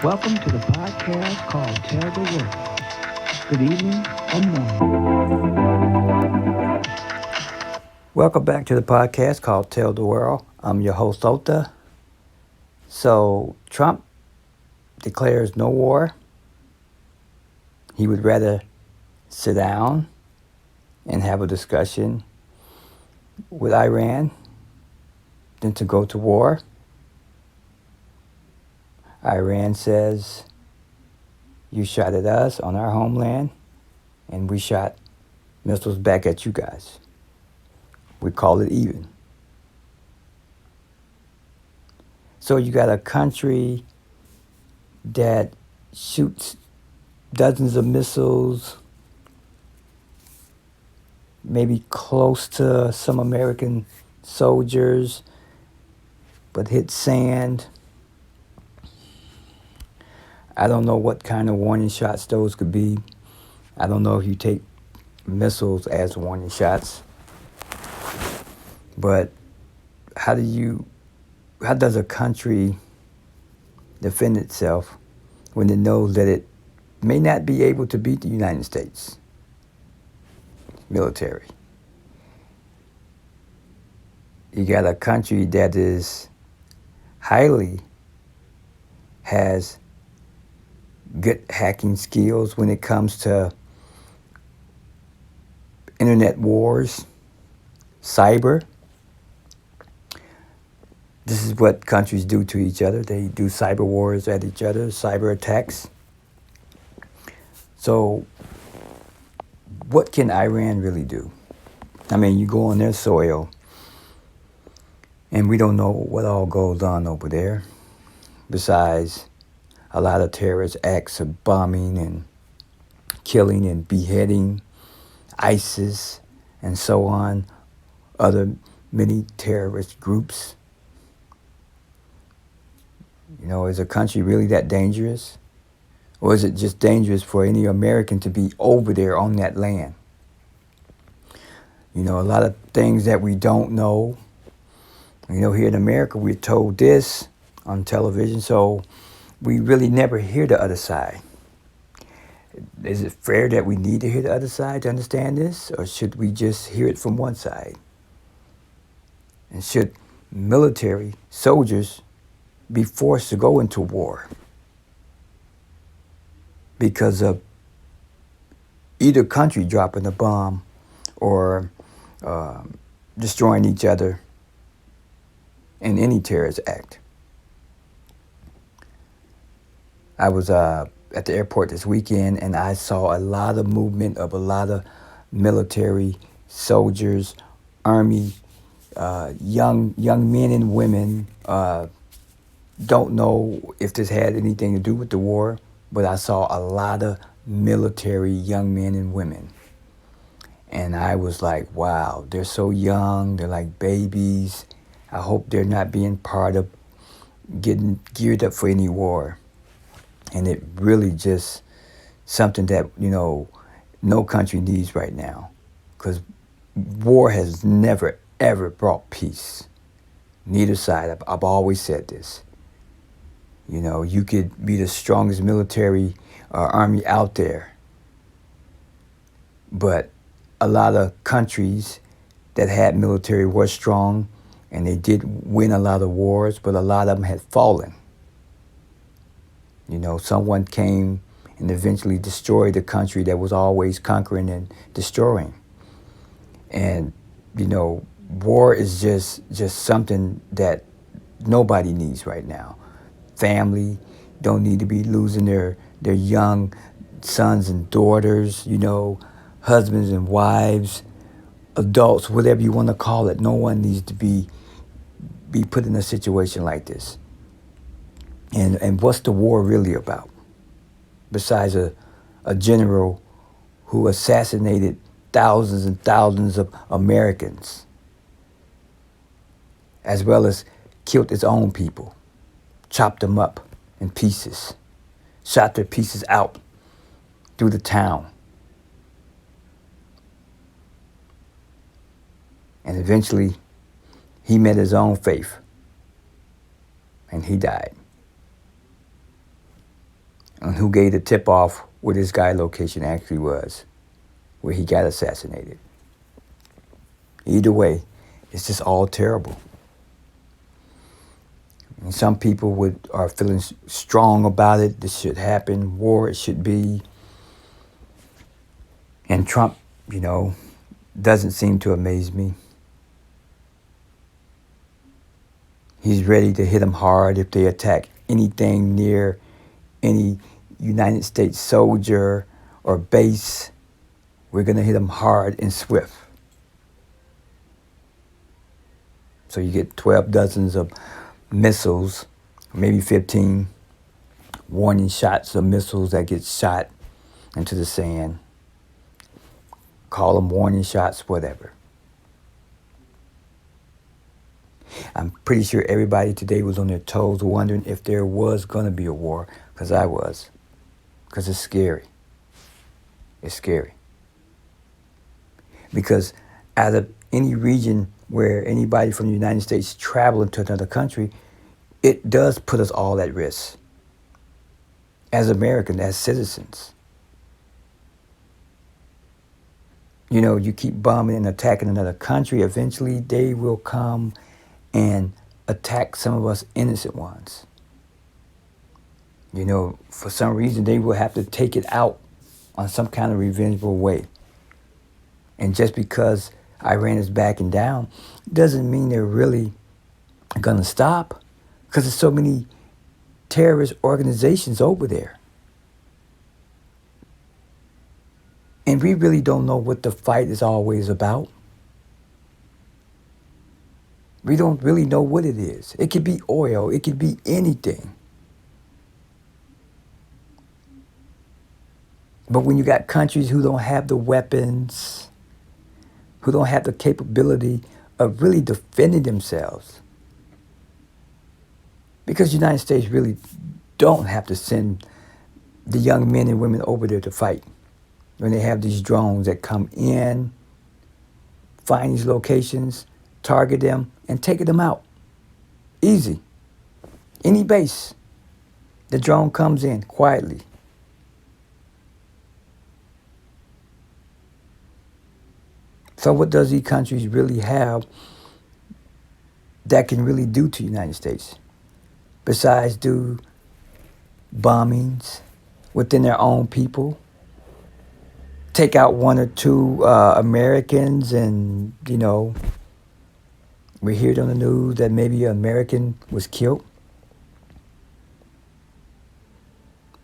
Welcome to the podcast called Tell the World. Good evening or morning. Welcome back to the podcast called Tell the World. I'm your host, Ota. So, Trump declares no war. He would rather sit down and have a discussion with Iran than to go to war. Iran says, you shot at us on our homeland, and we shot missiles back at you guys. We call it even. So you got a country that shoots dozens of missiles, maybe close to some American soldiers, but hit sand. I don't know what kind of warning shots those could be. I don't know if you take missiles as warning shots. But how does a country defend itself when it knows that it may not be able to beat the United States military? You got a country that has good hacking skills when it comes to internet wars, cyber. This is what countries do to each other. They do cyber wars at each other, cyber attacks. So what can Iran really do? I mean, you go on their soil, and we don't know what all goes on over there, besides a lot of terrorist acts of bombing and killing and beheading, ISIS, and so on, other many terrorist groups. You know, is a country really that dangerous? Or is it just dangerous for any American to be over there on that land? You know, a lot of things that we don't know. You know, here in America, we're told this on television, so we really never hear the other side. Is it fair that we need to hear the other side to understand this? Or should we just hear it from one side? And should military soldiers be forced to go into war because of either country dropping a bomb or destroying each other in any terrorist act? I was at the airport this weekend, and I saw a lot of movement of a lot of military soldiers, army, young men and women. Don't know if this had anything to do with the war, but I saw a lot of military young men and women. And I was like, wow, they're so young. They're like babies. I hope they're not being part of getting geared up for any war. And it really just something that, you know, no country needs right now. Because war has never, ever brought peace. Neither side. I've always said this. You know, you could be the strongest military army out there, but a lot of countries that had military were strong, and they did win a lot of wars, but a lot of them had fallen. You know, someone came and eventually destroyed the country that was always conquering and destroying. And, you know, war is just something that nobody needs right now. Family don't need to be losing their young sons and daughters, you know, husbands and wives, adults, whatever you want to call it. No one needs to be put in a situation like this. And what's the war really about? Besides a general who assassinated thousands and thousands of Americans, as well as killed his own people, chopped them up in pieces, shot their pieces out through the town. And eventually, he met his own fate, and he died. who gave the tip off where this guy location actually was, where he got assassinated. Either way, it's just all terrible. And some people are feeling strong about it. This should happen. War, it should be. And Trump, doesn't seem to amaze me. He's ready to hit them hard if they attack anything near any United States soldier or base. We're going to hit them hard and swift. So you get 12 dozens of missiles, maybe 15 warning shots of missiles that get shot into the sand. Call them warning shots, whatever. I'm pretty sure everybody today was on their toes wondering if there was going to be a war, because I was. Because it's scary. It's scary. Because out of any region where anybody from the United States traveling to another country, it does put us all at risk. As Americans, as citizens. You keep bombing and attacking another country, eventually they will come and attack some of us innocent ones. For some reason, they will have to take it out on some kind of revengeful way. And just because Iran is backing down doesn't mean they're really going to stop, because there's so many terrorist organizations over there. And we really don't know what the fight is always about. We don't really know what it is. It could be oil. It could be anything. But when you got countries who don't have the weapons, who don't have the capability of really defending themselves, because the United States really don't have to send the young men and women over there to fight. When they have these drones that come in, find these locations, target them, and take them out. Easy. Any base. The drone comes in quietly. So what does these countries really have that can really do to the United States? Besides do bombings within their own people, take out one or two Americans, and, we hear on the news that maybe an American was killed.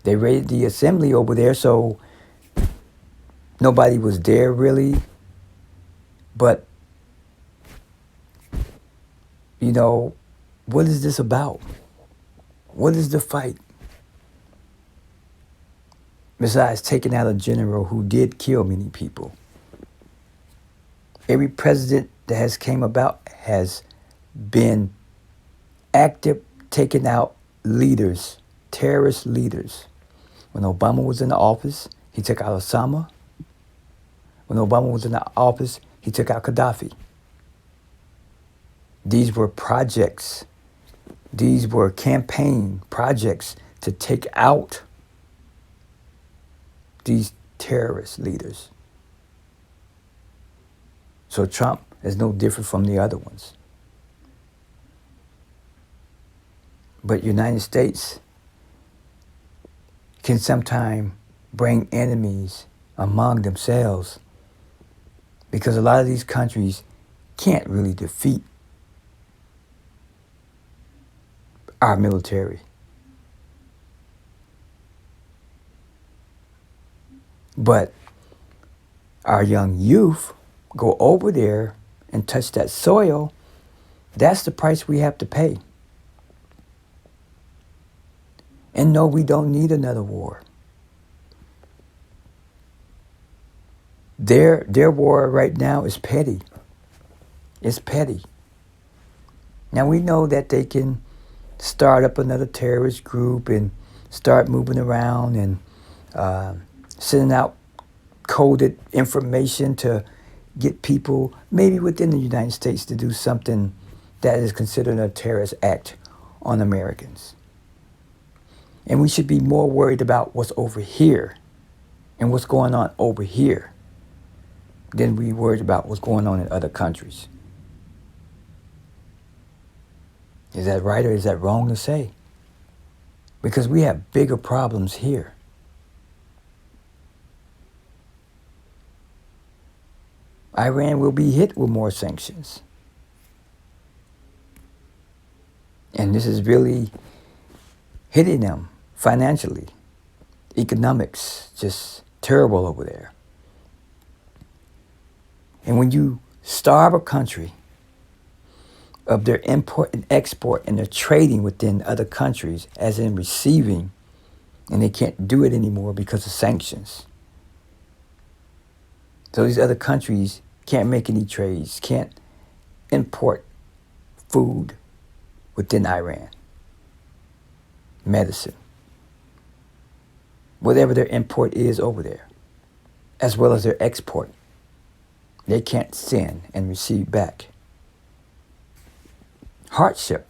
They raided the assembly over there, so nobody was there really. But, what is this about? What is the fight? Besides taking out a general who did kill many people. Every president that has came about has been active taking out leaders, terrorist leaders. When Obama was in the office, he took out Osama. When Obama was in the office, he took out Gaddafi. These were projects. These were campaign projects to take out these terrorist leaders. So Trump is no different from the other ones. But United States can sometimes bring enemies among themselves, because a lot of these countries can't really defeat our military. But our young youth go over there and touch that soil. That's the price we have to pay. And no, we don't need another war. Their war right now is petty. It's petty. Now we know that they can start up another terrorist group and start moving around and sending out coded information to get people, maybe within the United States, to do something that is considered a terrorist act on Americans. And we should be more worried about what's over here and what's going on over here than we worried about what's going on in other countries. Is that right or is that wrong to say? Because we have bigger problems here. Iran will be hit with more sanctions. And this is really hitting them financially. Economics, just terrible over there. And when you starve a country of their import and export and their trading within other countries, as in receiving, and they can't do it anymore because of sanctions. So these other countries can't make any trades, can't import food within Iran, medicine, whatever their import is over there, as well as their export. They can't send and receive back. Hardship.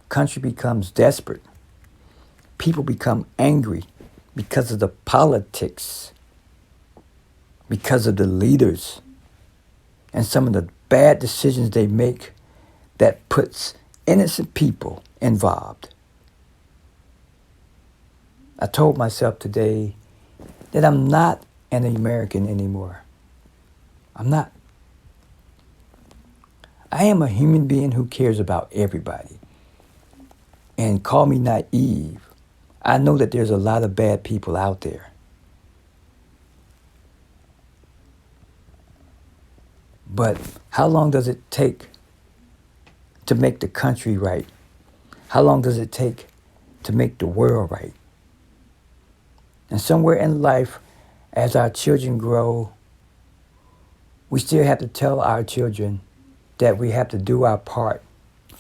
Country becomes desperate. People become angry because of the politics, because of the leaders, and some of the bad decisions they make that puts innocent people involved. I told myself today that I'm not an American anymore. I'm not. I am a human being who cares about everybody. And call me naive. I know that there's a lot of bad people out there. But how long does it take to make the country right? How long does it take to make the world right? And somewhere in life, as our children grow, we still have to tell our children that we have to do our part,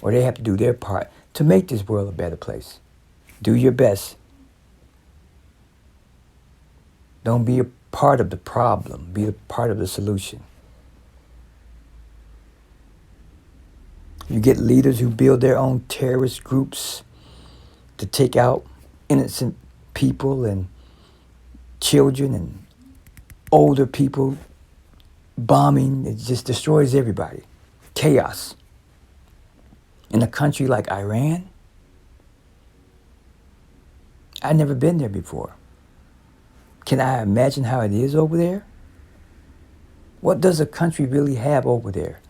or they have to do their part, to make this world a better place. Do your best. Don't be a part of the problem. Be a part of the solution. You get leaders who build their own terrorist groups to take out innocent people and children and older people. Bombing, it just destroys everybody. Chaos. In a country like Iran, I've never been there before. Can I imagine how it is over there? What does a country really have over there?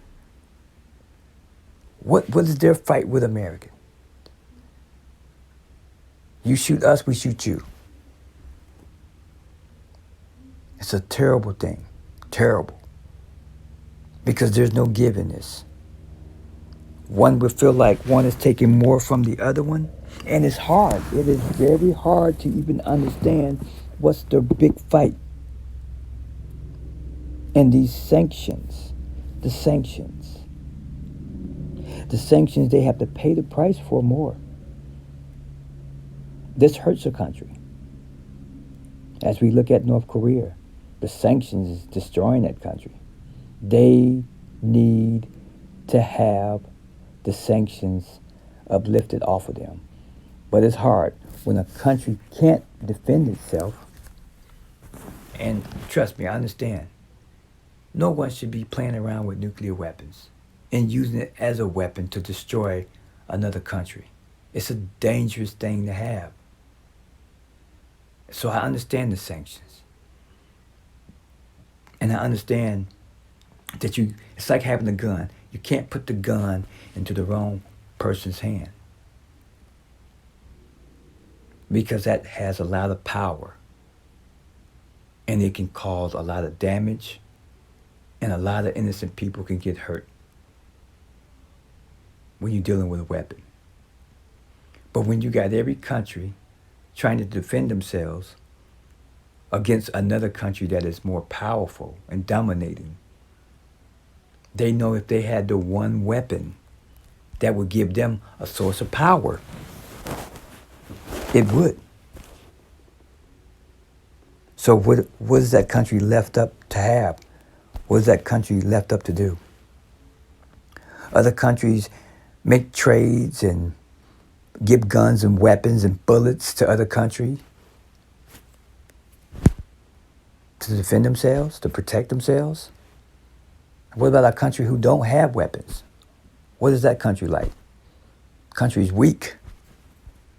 What is their fight with America? You shoot us, we shoot you. It's a terrible thing. Terrible. Because there's no give in this. One would feel like one is taking more from the other one. And it's hard. It is very hard to even understand what's the big fight. And these sanctions, the sanctions, they have to pay the price for more. This hurts a country. As we look at North Korea, the sanctions is destroying that country. They need to have the sanctions uplifted off of them. But it's hard when a country can't defend itself. And trust me, I understand. No one should be playing around with nuclear weapons and using it as a weapon to destroy another country. It's a dangerous thing to have. So I understand the sanctions. And I understand that it's like having a gun. You can't put the gun into the wrong person's hand, because that has a lot of power and it can cause a lot of damage and a lot of innocent people can get hurt when you're dealing with a weapon. But when you got every country trying to defend themselves against another country that is more powerful and dominating, they know if they had the one weapon that would give them a source of power, it would. So what is that country left up to have? What is that country left up to do? Other countries make trades and give guns and weapons and bullets to other countries to defend themselves, to protect themselves? What about a country who don't have weapons? What is that country like? Country's weak.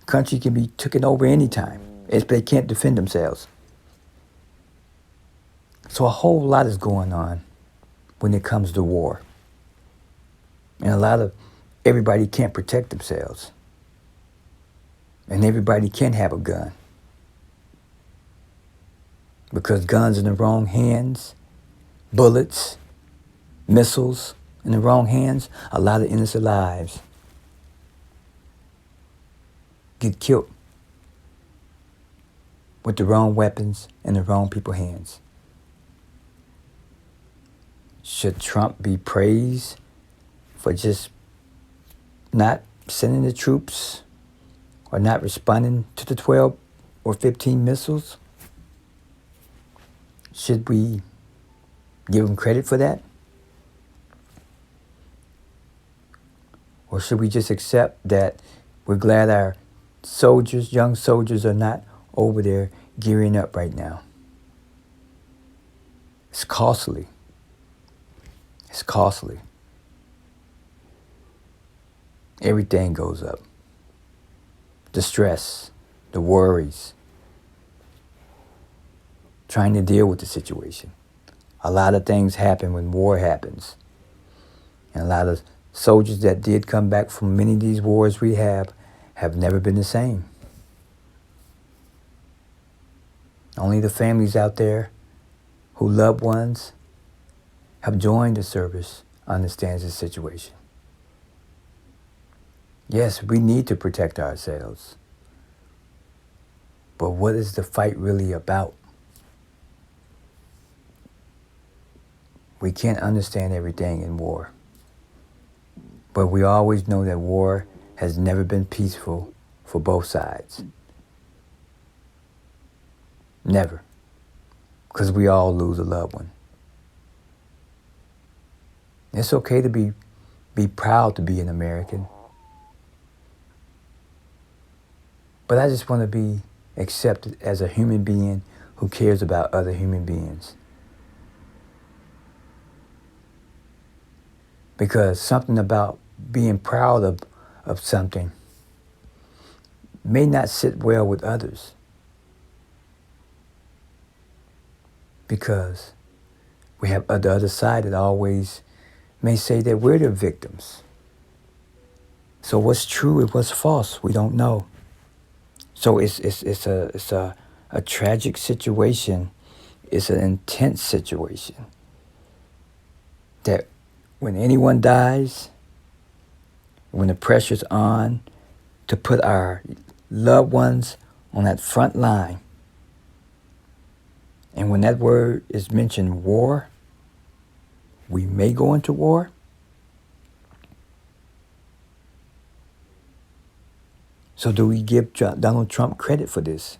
Country can be taken over anytime if they can't defend themselves. So a whole lot is going on when it comes to war. And everybody can't protect themselves. And everybody can't have a gun. Because guns in the wrong hands, bullets, missiles in the wrong hands, a lot of innocent lives get killed with the wrong weapons in the wrong people's hands. Should Trump be praised for just not sending the troops or not responding to the 12 or 15 missiles? Should we give him credit for that? Or should we just accept that we're glad our soldiers, young soldiers, are not over there gearing up right now? It's costly. It's costly. Everything goes up. The stress, the worries, trying to deal with the situation. A lot of things happen when war happens. And a lot of soldiers that did come back from many of these wars we have never been the same. Only the families out there who loved ones have joined the service understands the situation. Yes, we need to protect ourselves. But what is the fight really about? We can't understand everything in war. But we always know that war has never been peaceful for both sides. Never. Because we all lose a loved one. It's okay to be proud to be an American. But I just want to be accepted as a human being who cares about other human beings. Because something about being proud of something may not sit well with others. Because we have the other side that always may say that we're the victims. So what's true and what's false, we don't know. So it's a tragic situation. It's an intense situation. That when anyone dies, when the pressure's on to put our loved ones on that front line, and when that word is mentioned, war, we may go into war. So do we give Donald Trump credit for this?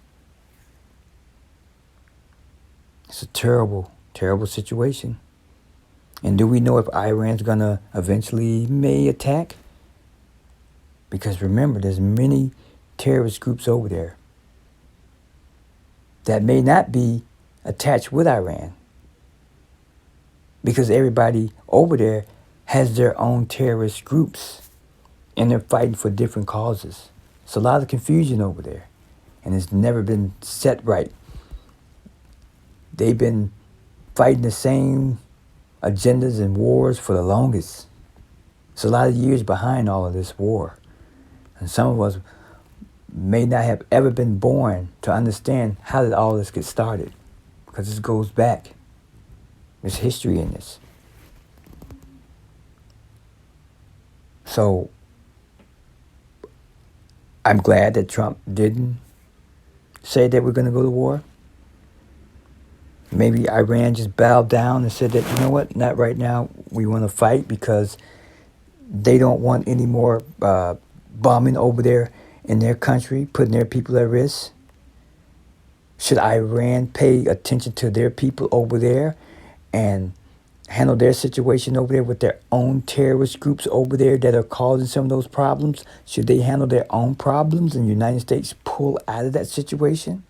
It's a terrible, terrible situation. And do we know if Iran's going to eventually may attack? Because remember, there's many terrorist groups over there that may not be attached with Iran. Because everybody over there has their own terrorist groups. And they're fighting for different causes. It's a lot of confusion over there. And it's never been set right. They've been fighting the same agendas and wars for the longest. It's a lot of years behind all of this war. And some of us may not have ever been born to understand how did all this get started. Because this goes back. There's history in this. So I'm glad that Trump didn't say that we're going to go to war. Maybe Iran just bowed down and said that, you know what, not right now. We want to fight because they don't want any more bombing over there in their country, putting their people at risk. Should Iran pay attention to their people over there and handle their situation over there with their own terrorist groups over there that are causing some of those problems? Should they handle their own problems and the United States pull out of that situation?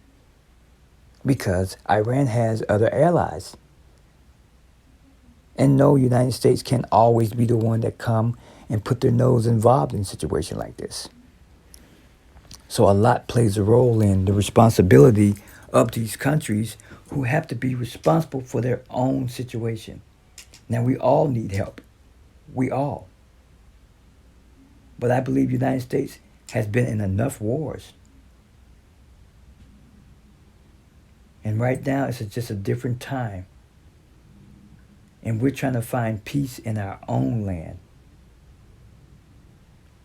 Because Iran has other allies. And no, United States can't always be the one that come and put their nose involved in a situation like this. So a lot plays a role in the responsibility of these countries who have to be responsible for their own situation. Now, we all need help. We all. But I believe the United States has been in enough wars. And right now, it's just a different time. And we're trying to find peace in our own land.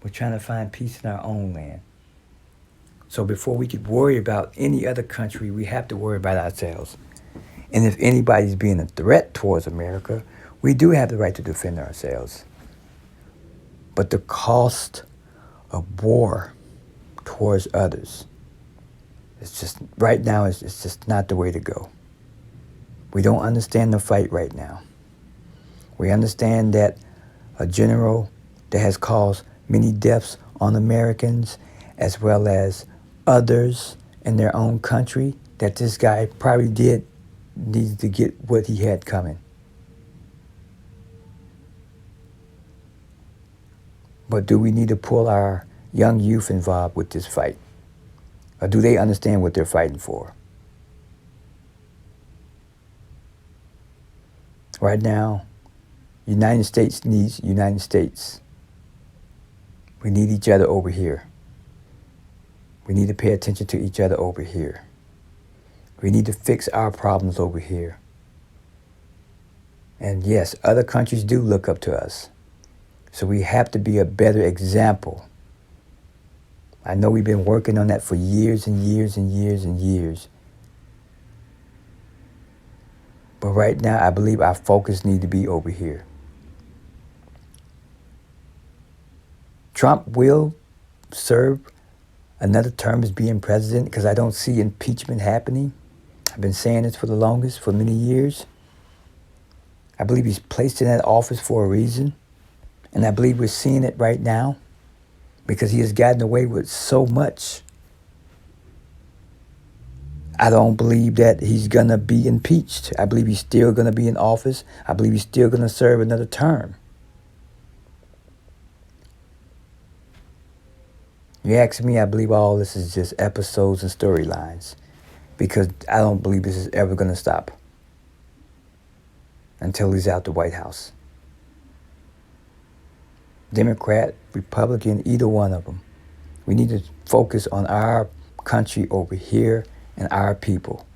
We're trying to find peace in our own land. So before we could worry about any other country, we have to worry about ourselves. And if anybody's being a threat towards America, we do have the right to defend ourselves. But the cost of war towards others, it's just, right now, it's just not the way to go. We don't understand the fight right now. We understand that a general that has caused many deaths on Americans, as well as others in their own country, that this guy probably needed to get what he had coming. But do we need to pull our young youth involved with this fight? Or do they understand what they're fighting for? Right now, United States needs United States. We need each other over here. We need to pay attention to each other over here. We need to fix our problems over here. And yes, other countries do look up to us. So we have to be a better example. I know we've been working on that for years and years and years and years. But right now, I believe our focus needs to be over here. Trump will serve another term as being president because I don't see impeachment happening. I've been saying this for the longest, for many years. I believe he's placed in that office for a reason. And I believe we're seeing it right now because he has gotten away with so much. I don't believe that he's going to be impeached. I believe he's still going to be in office. I believe he's still going to serve another term. You ask me, I believe all this is just episodes and storylines because I don't believe this is ever going to stop until he's out the White House. Democrat, Republican, either one of them. We need to focus on our country over here and our people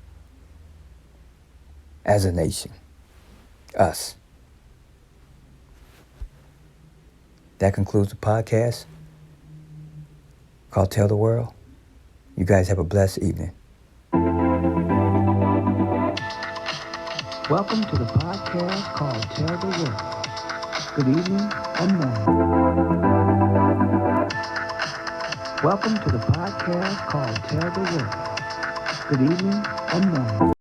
as a nation. Us. That concludes the podcast called Tell the World. You guys have a blessed evening. Welcome to the podcast called Tell the World. Good evening or morning. Welcome to the podcast called Tell the World. Good evening or morning.